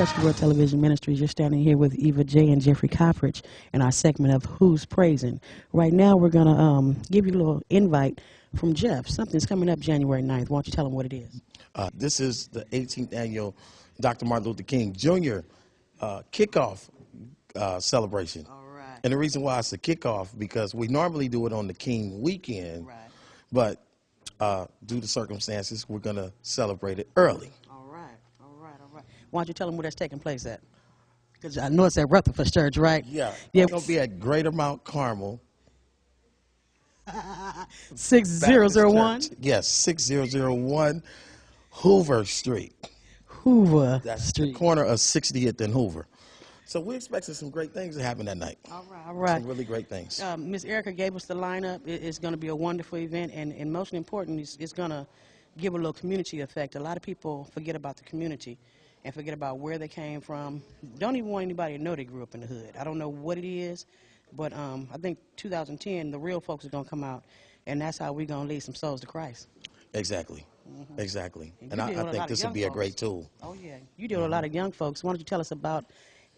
Touch the World Television Ministries. You're standing here with Eva J. and Jeffery Coprich in our segment of Who's Praising. Right now, we're going to give you a little invite from Jeff. Something's coming up January 9th. Why don't you tell them what it is? This is the 18th annual Dr. Martin Luther King Jr. Kickoff celebration. All right. And the reason why it's a kickoff, because we normally do it on the King weekend, Right. but due to circumstances, we're going to celebrate it early. All right. Why don't you tell them where that's taking place at? Because I know it's at Rutherford Church, right? Yeah. Yeah. It's going to be at Greater Mount Carmel. 6001? Yes, 6001 Hoover Street. Hoover That's Street. the corner of 60th and Hoover. So we're expecting some great things to happen that night. All right. Some really great things. Miss Erica gave us the lineup. It's going to be a wonderful event, and most important, it's going to give a little community effect. A lot of people forget about the community and forget about where they came from. Don't even want anybody to know they grew up in the hood. I don't know what it is, but I think 2010, the real folks are going to come out, and that's how we're going to lead some souls to Christ. Exactly. Exactly. And I think this would be a great tool. Oh, yeah. You deal with a lot of young folks. Why don't you tell us about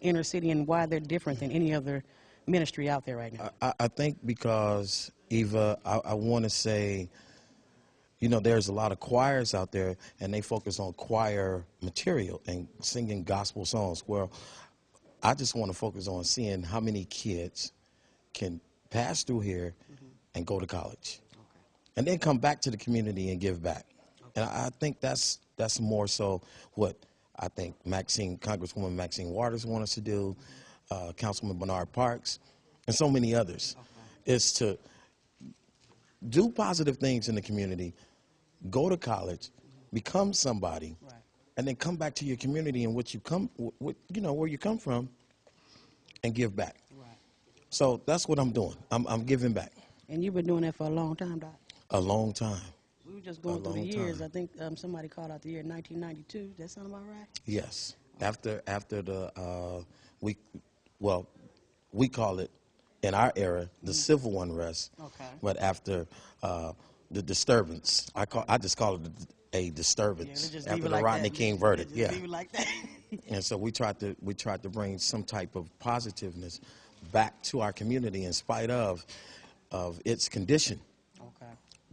inner city and why they're different than any other ministry out there right now? I think because, Eva, I want to say, you know, there's a lot of choirs out there, and they focus on choir material and singing gospel songs. Well, I just want to focus on seeing how many kids can pass through here and go to college, and then come back to the community and give back. And I think that's more so what I think Congresswoman Maxine Waters wants us to do, Councilman Bernard Parks, and so many others, is to do positive things in the community, go to college, become somebody, and then come back to your community and where you come from, and give back. So that's what I'm doing. I'm giving back. And you've been doing that for a long time, Doc? A long time. We were just going through the years. I think somebody called out the year 1992. Does that sound about right? Yes. After the we call it in our era the civil unrest. Okay. But after the disturbance, I just call it a disturbance after the Rodney King verdict. Yeah. Leave it like that. And so we tried to bring some type of positiveness back to our community in spite of its condition.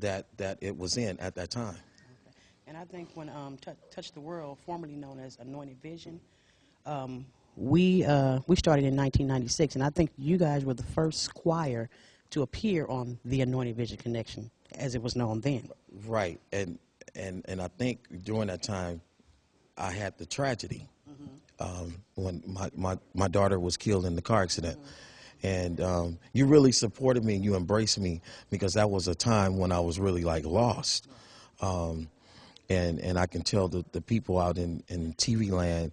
That it was in at that time. Okay. And I think when Touch the World, formerly known as Anointed Vision, we started in 1996, and I think you guys were the first choir to appear on the Anointed Vision Connection, as it was known then. Right, and I think during that time, I had the tragedy when my daughter was killed in the car accident. And you really supported me and you embraced me, because that was a time when I was really like lost. And I can tell the people out in TV land,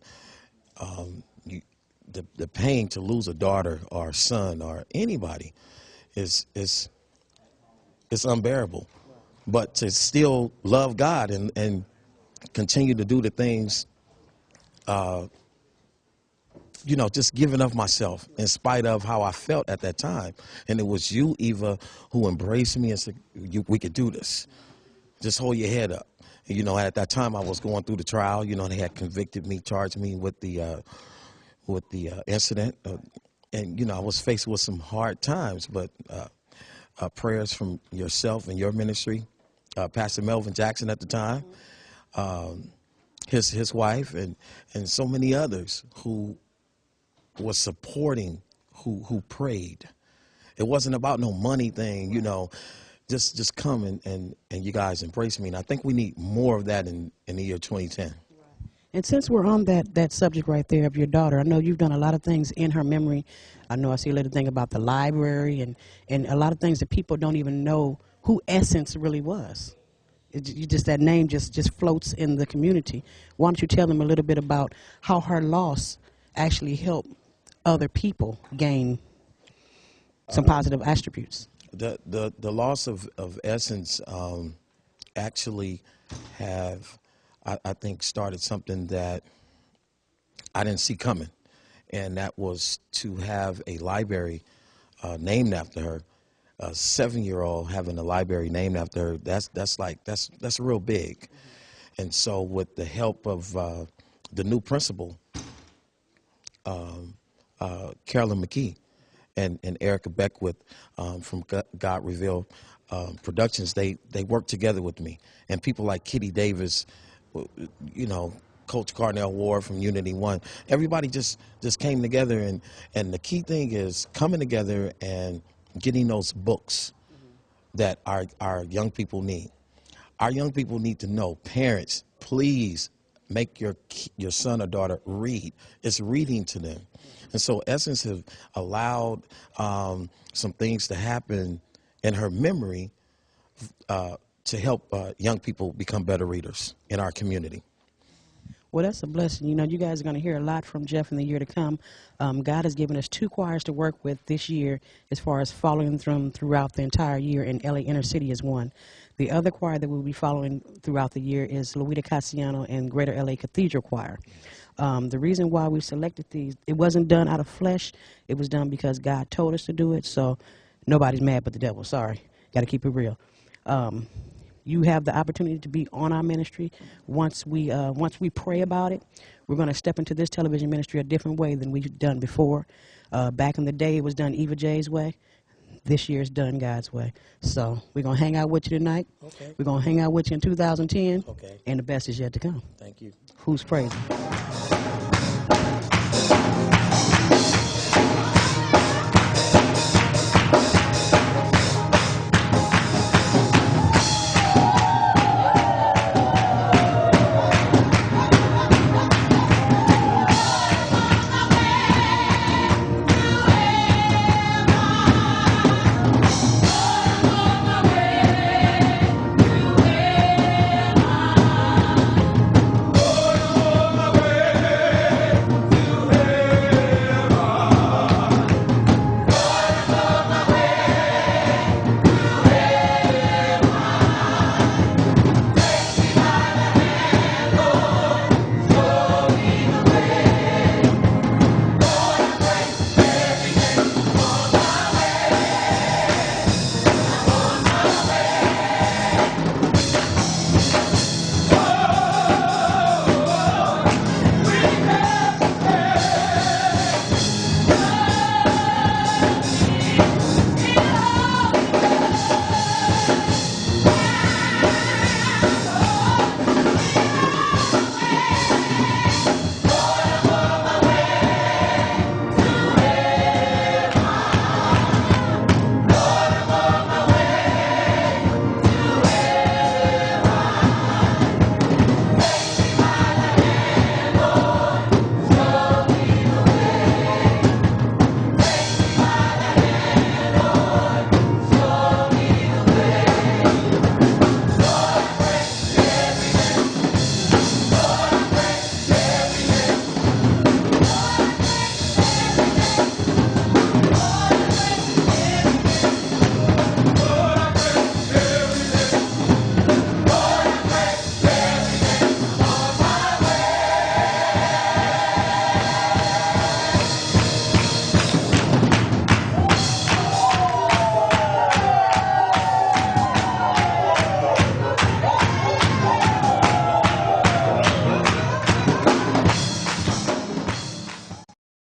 the pain to lose a daughter or a son or anybody is unbearable. But to still love God and continue to do the things, just giving of myself in spite of how I felt at that time. And it was you, Eva, who embraced me and said, we could do this. Just hold your head up. And, at that time I was going through the trial. They had convicted me, charged me with the incident. And, I was faced with some hard times, but prayers from yourself and your ministry, Pastor Melvin Jackson at the time, his wife, and so many others who was supporting, who prayed. It wasn't about no money thing, just come and you guys embrace me. And I think we need more of that in the year 2010. And since we're on that subject right there of your daughter, I know you've done a lot of things in her memory. I know I see a little thing about the library and a lot of things that people don't even know who Essence really was. That name just floats in the community. Why don't you tell them a little bit about how her loss actually helped other people gain some positive attributes? The loss of Essence actually I think started something that I didn't see coming, and that was to have a library named after her. A 7-year-old having a library named after her, that's real big. And so with the help of the new principal, Carolyn McKee and Erica Beckwith from God Revealed Productions. They work together with me, and people like Kitty Davis, you know, Coach Carnell Ward from Unity One. Everybody just came together, and the key thing is coming together and getting those books that our young people need. Our young people need to know. Parents, please make your son or daughter read. It's reading to them. And so Essence have allowed some things to happen in her memory to help young people become better readers in our community. Well, that's a blessing. You know, you guys are going to hear a lot from Jeff in the year to come. God has given us 2 choirs to work with this year as far as following them throughout the entire year, and LA Inner City is one. The other choir that we'll be following throughout the year is Luita Cassiano and Greater LA Cathedral Choir. The reason why we selected these, it wasn't done out of flesh. It was done because God told us to do it, so nobody's mad but the devil. Sorry. Got to keep it real. You have the opportunity to be on our ministry. Once we pray about it, we're going to step into this television ministry a different way than we've done before. Back in the day, it was done Eva J's way. This year's done God's way. So we're going to hang out with you tonight. Okay. We're going to hang out with you in 2010. Okay. And the best is yet to come. Thank you. Who's praising?